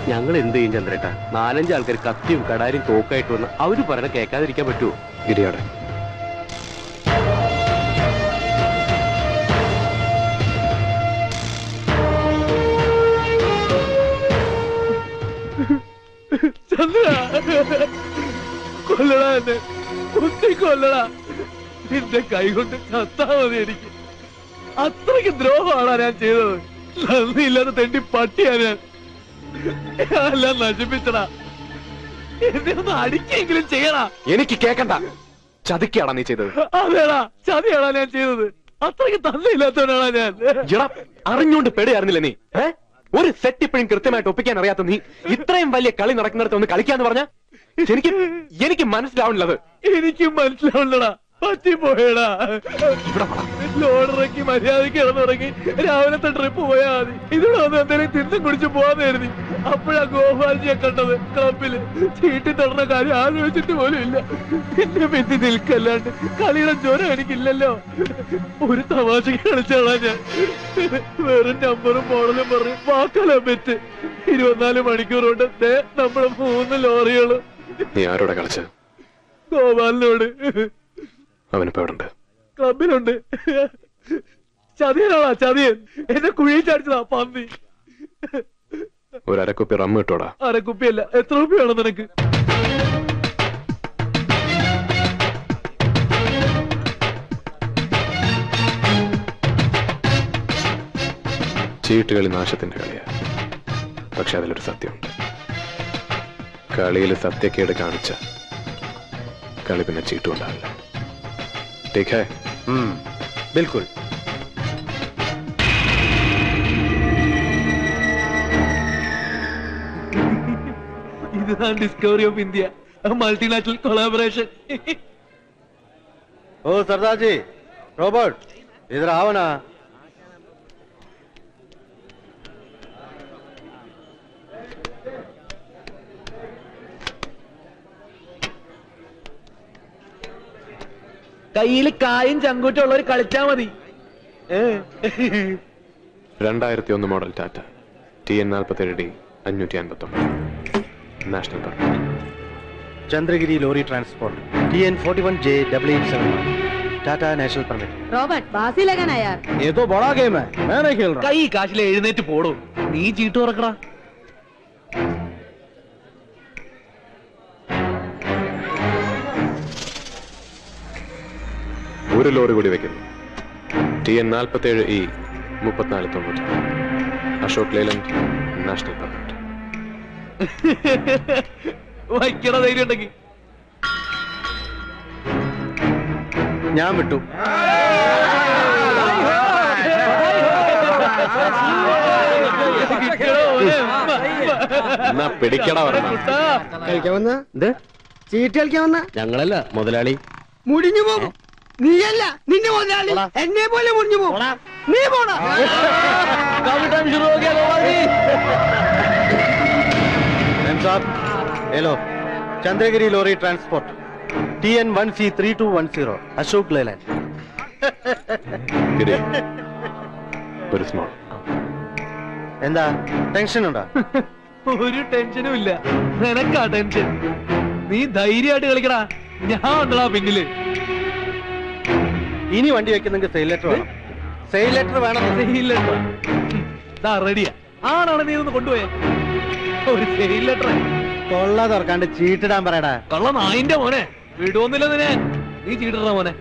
ഞങ്ങൾ എന്ത് ചെയ്യും ചന്ദ്രേട്ട? 4-5 ആൾക്കാർ കത്തിയും കടാരും തോക്കായിട്ട് വന്ന് അവര് പറഞ്ഞ കേൾക്കാതിരിക്കാൻ പറ്റുമോ? ഗിരിയാടെ കൊല്ലടാ, എന്നെ കുത്തി കൊല്ലടാ. നിന്റെ കൈ കൊണ്ട് ചത്താ മതി എനിക്ക്. അത്രയ്ക്ക് ദ്രോഹമാണോ ഞാൻ ചെയ്തത്? നന്ദിയില്ലാതെ തെണ്ടി പട്ടിയാ ഞാൻ. എല്ലാം നശിപ്പിച്ചടാ. എന്നെ ഒന്ന് അടിക്കെങ്കിലും ചെയ്യടാ. എനിക്ക് കേക്കണ്ട. ചതിക്കാടാ നീ ചെയ്തത്. അതേടാ, ചതിയാടാ ഞാൻ ചെയ്തത്. അത്രയ്ക്ക് തന്നില്ലാത്തവനാണാ ഞാൻ. അറിഞ്ഞുകൊണ്ട് പെടുകയായിരുന്നില്ല നീ. ഒരു സെറ്റ് ഇപ്പോഴും കൃത്യമായിട്ട് ഒപ്പിക്കാൻ അറിയാത്ത നീ ഇത്രയും വലിയ കളി നടക്കുന്നിടത്ത് ഒന്ന് കളിക്കാന്ന് പറഞ്ഞ എനിക്ക് മനസ്സിലാവുന്നത്. എനിക്കും മനസ്സിലാവുന്നടാ. പറ്റിപ്പോയടാ. ലോഡിറക്കി മര്യാദക്ക് കിടന്നുറങ്ങി രാവിലത്തെ ട്രിപ്പ് പോയാ മതി. ഇതിവിടെ വന്ന് എന്തെങ്കിലും തിന്നും കുടിച്ച് പോവാന്ന് കരുതി. അപ്പോഴാ ഗോപാൽജിയെ കണ്ടത് ക്ലബില്. ചീട്ടി തൊടുന്ന കാര്യം ആലോചിച്ചിട്ട് പോലും ഇല്ല. പിന്നെ പെറ്റി നിൽക്കല്ലാണ്ട് കളിയുടെ ജ്വരം എനിക്കില്ലല്ലോ. ഒരു തമാശക്ക് കളിച്ചാളാ ഞാൻ. വെറും നമ്പറും മോഡലും പറഞ്ഞ് വാക്കല പെറ്റ്. 24 മണിക്കൂർ കൊണ്ട് നമ്മള് 3 ലോറികള്. നീ ആരോടെ കളിച്ച്? ഗോപാലിനോട്. അവനിപ്പോ എവിടെ? ക്ലബിലുണ്ട്. ചതിയനാളാ ചതിയൻ. എന്നെ കുഴിയിൽ ചാടിച്ചതാ പന്നി. ഒരു അരക്കുപ്പി റമ്മ് കിട്ടോടാ. അരക്കുപ്പിയല്ല, എത്ര രൂപ വേണം നിനക്ക്? ചീട്ടുകളി നാശത്തിന്റെ കളിയാ. പക്ഷെ അതിലൊരു സത്യമുണ്ട്. കളിയിൽ സത്യക്കേട് കാണിച്ച കളി പിന്നെ ചീട്ടുണ്ടാവില്ല. ठीक है? बिल्कुल. इधर discovery of India, multinational collaboration. ओ सरदार जी, रॉबर्ट इधर आओ ना. കയ്യിൽ കായും ചങ്കൂറ്റും ഉള്ളവർ കളിച്ചാ മതി. 2001 model Tata TN47D 559 national permit. Chandragiri lorry transport TN41J 8871 Tata national permit. Robert बासी लगाना यार. ये तो बड़ा गेम है, मैं नहीं खेल रहा. കൈ കാശിലെ എഴുന്നേറ്റ് പോടോ. നീ ചീട്ട് തുറക്കടാ. ഒരു ലോറി കൂടി വെക്കുന്നു. TN47E 3490 Ashok Leyland national permit. വയ്ക്കണ ധൈര്യം ഉണ്ടെങ്കിൽ ഞാൻ വിട്ടു. പിടിക്കടാ. കളിക്കാൻ വന്ന ചീട്ട് കളിക്കാൻ വന്ന ഞങ്ങളല്ല മുതലാളി. മുടിഞ്ഞു പോകും. നീയല്ല, നിന്റെ മുതലാളി എന്നെ പോലെ മുടിഞ്ഞു പോകും. നീ പോടാ. Hello, Chandragiri lorry transport TN1C 3210 Ashok Leyland. ഒരു സ്മോൾ. എന്താ ടെൻഷൻ ഉണ്ടോ? ഒരു ടെൻഷനും ഇല്ല. നിനക്കാ ടെൻഷൻ. നീ ധൈര്യമായിട്ട് കളിക്കടാ. ഞാൻ ഉണ്ടടാ പിന്നില്. ഇനി വണ്ടി വെക്കുന്നെങ്കിൽ സെയിൽ ലെറ്റർ വേണം. സെയിൽ ലെറ്റർ വേണം. സെയിൽ ലെറ്റർ റെഡിയാ. ആണാണ് നീ ഒന്ന് കൊണ്ടുപോയ ഒരു സെയിൽ ലെറ്റർ. തൊള്ള തുറക്കാണ്ട് ചീട്ടിടാൻ പറയടാ. കള്ള നായിന്റെ മോനെ വിടുവൊന്നില്ല നിന്നെ. നീ ചീട്ടിട മോനെ.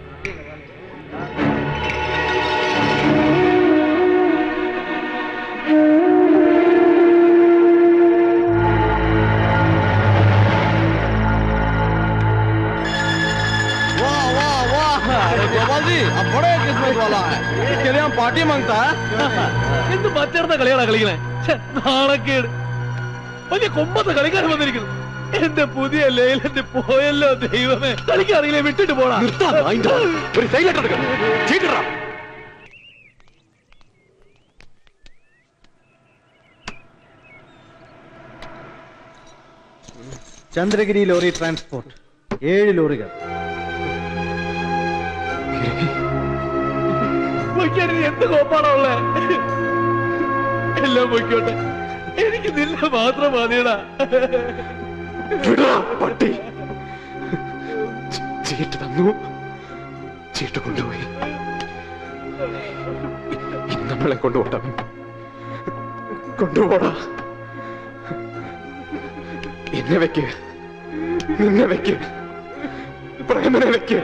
പാർട്ടി മാങ്ങത്താ എന്ത് പറ്റർന്ന കളിയാണാ കളിക്കണേ. നാണക്കേട്. വലിയ കൊമ്പത്തെ കളിക്കാരൻ വന്നിരിക്കുന്നു. എന്റെ പുതിയ ലേലന്റ് പോയല്ലോ ദൈവമേ. കളിക്കറിയില്ലേ, വിട്ടിട്ട് പോടാ. Chandragiri lorry transport 7 ലോറികൾ. എന്ത് കോപ്പാണോ ഉള്ളേ? എല്ലാം പൊയ്ക്കോട്ടെ. എനിക്ക് എനിക്ക് നിന്നെ മാത്രം മതിയടാ. പട്ടി ചീട്ട് തന്നു, ചീട്ട് കൊണ്ടുപോയി. നമ്മളെ കൊണ്ടുപോടാ, കൊണ്ടുപോടാ. എന്നെ വെക്ക്, നിന്നെ വെക്ക്, പ്രേമനെ വെക്ക്,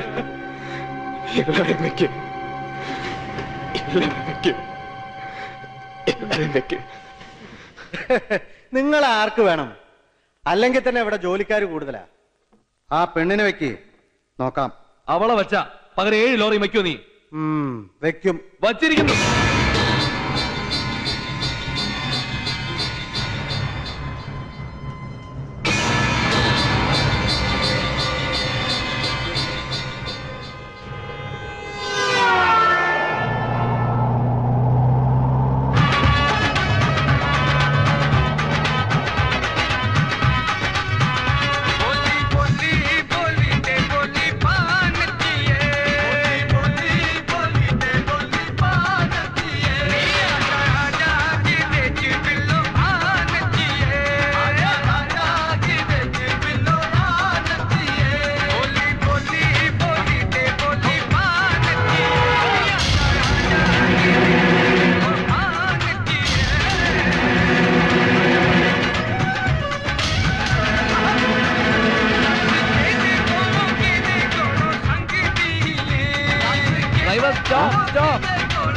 എല്ലാവരും വെക്ക്, എല്ലാവരും വെക്ക്, എല്ലാവരും വെക്ക്. നിങ്ങൾ ആർക്ക് വേണം? അല്ലെങ്കിൽ തന്നെ ഇവിടെ ജോലിക്കാർ കൂടുതലാ. ആ പെണ്ണിനെ വെക്ക്, നോക്കാം. അവളെ വച്ചാ പകരം 7 ലോറി വയ്ക്കോ നീ? വെക്കും. വച്ചിരിക്കുന്നു.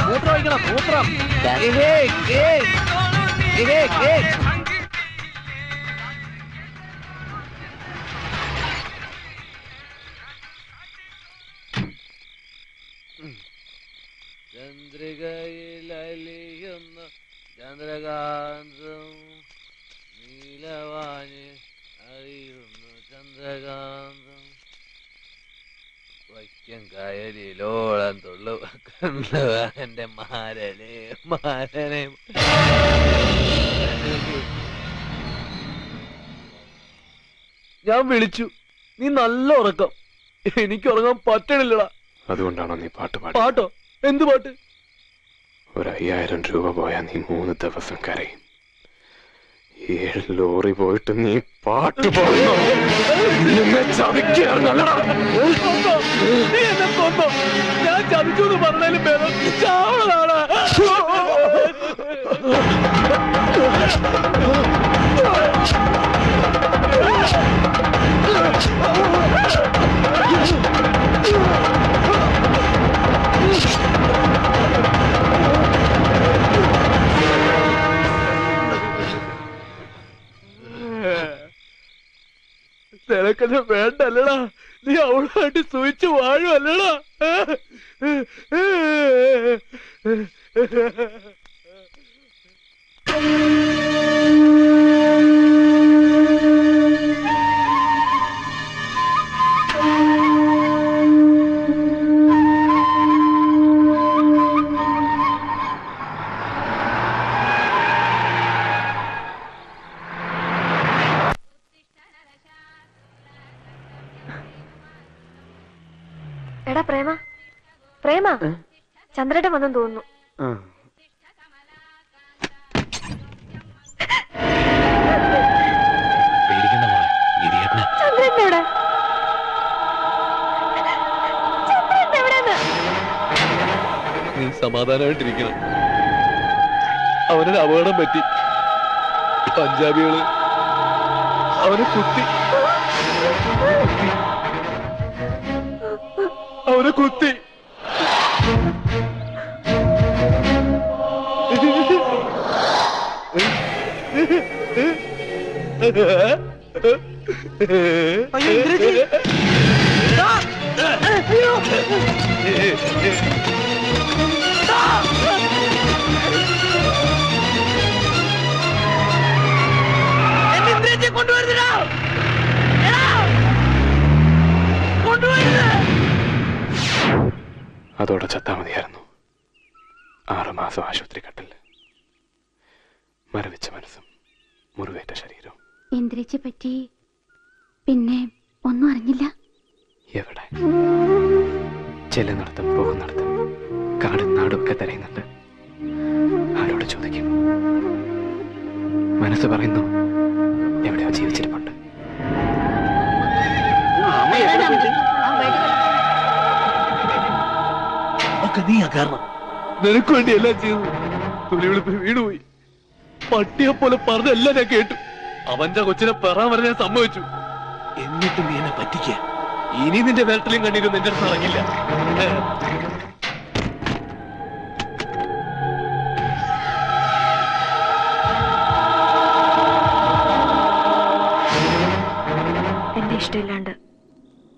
മൂത്രം ഒഴിക്കണം, മൂത്രം. ചന്ദ്രികയിലലിയുന്ന ചന്ദ്രകാന്തം, നീലവാന് അറിയുന്നു ചന്ദ്രകാന്തം, വൈക്കം കായലിലോളം തുള്ളു എന്റെ മാരനെ മാരനെ. ഞാൻ വിളിച്ചു, നീ നല്ല ഉറക്കം. എനിക്ക് ഉറങ്ങാൻ പറ്റണില്ലടാ. അതുകൊണ്ടാണോ നീ പാട്ട് പാടി? പാട്ടോ? എന്ത് പാട്ട്? ഒരു 5000 രൂപ പോയാ നീ 3 ദിവസം കരയും. 7 ലോറി പോയിട്ട് നീ പാട്ട് പാടുന്നു. നിന്നെ ചതിക്കുകയാണല്ലടാ. നീ എന്നെ കൊന്നോ? ഞാൻ ചതിച്ചു എന്ന് പറഞ്ഞാലും ഭേദം ചാവളാണ്. നിനക്കത് വേണ്ടല്ലടാ. നീ അവളുമായിട്ട് സൂചിച്ച് വാഴുമല്ലടാ. എടാ പ്രേമ, പ്രേമ, ചന്ദ്രേട്ടൻ വന്നെന്ന് തോന്നുന്നു. ചന്ദ്രേട്ടനോടെ നീ സമാധാനമായിട്ടിരിക്കണം. അവനൊരു അപകടം പറ്റി. പഞ്ചാബികള് അവനെ കുത്തി, അവനെ കുത്തി. അതോടെ ചത്താ മതിയായിരുന്നു. 6 മാസം ആശുപത്രി കട്ടില്, മരവിച്ച മനസ്സും മുറിവേറ്റ ശരീരവും. ഇന്ദ്രജിയെ പറ്റി പിന്നെ ഒന്നും അറിഞ്ഞില്ല. എവിടെ? ചെല്ലുന്നിടത്തും പോകുന്നിടത്തും കാടും നാടും ഒക്കെ തിരയുന്നുണ്ട്. ആരോട് ചോദിക്കും? മനസ്സ് പറയുന്നു എവിടെയോ ജീവിച്ചിരിപ്പുണ്ട്. ഒക്കെ നീയാ കാരണം. നിനക്ക് വേണ്ടി എല്ലാം ചെയ്തു. തുലിവിളിപ്പിൽ വീണുപോയി. പട്ടിയെ പോലെ പറഞ്ഞെല്ലാം ഞാൻ കേട്ടു. അവന്റെ കൊച്ചിനെ പെറാൻ വരെ ഞാൻ സമ്മതിച്ചു. എന്നിട്ട് നീ എന്നെ പറ്റിക്ക. ഇനി നിന്റെ വേട്ടലും കണ്ണീരും നിന്റെ അടുത്ത് ഇറങ്ങില്ല. എന്റെ ഇഷ്ടമില്ലാണ്ട്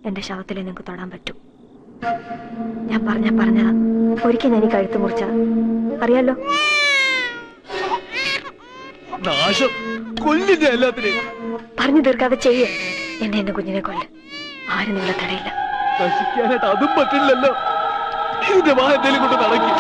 എന്റെ ശവത്തിലെ നിങ്ങൾക്ക് തൊടാൻ പറ്റൂ. ഞാൻ പറഞ്ഞതാ. ഒരിക്കൽ ഞാൻ ഈ കഴുത്ത് മുറിച്ചതാ, അറിയാലോ. നാശം കൊല്ലില്ല എല്ലാത്തിനെയും. പറഞ്ഞു തീർക്കാതെ ചെയ്യേ. എന്റെ കുഞ്ഞിനെ കൊല്ല്. ആരും നിങ്ങളെ തടയില്ല. നശിക്കാനായിട്ട് അതും പറ്റില്ലല്ലോ. ഇതിന്റെ വാ എന്തേലും കൊണ്ട് നടക്കി.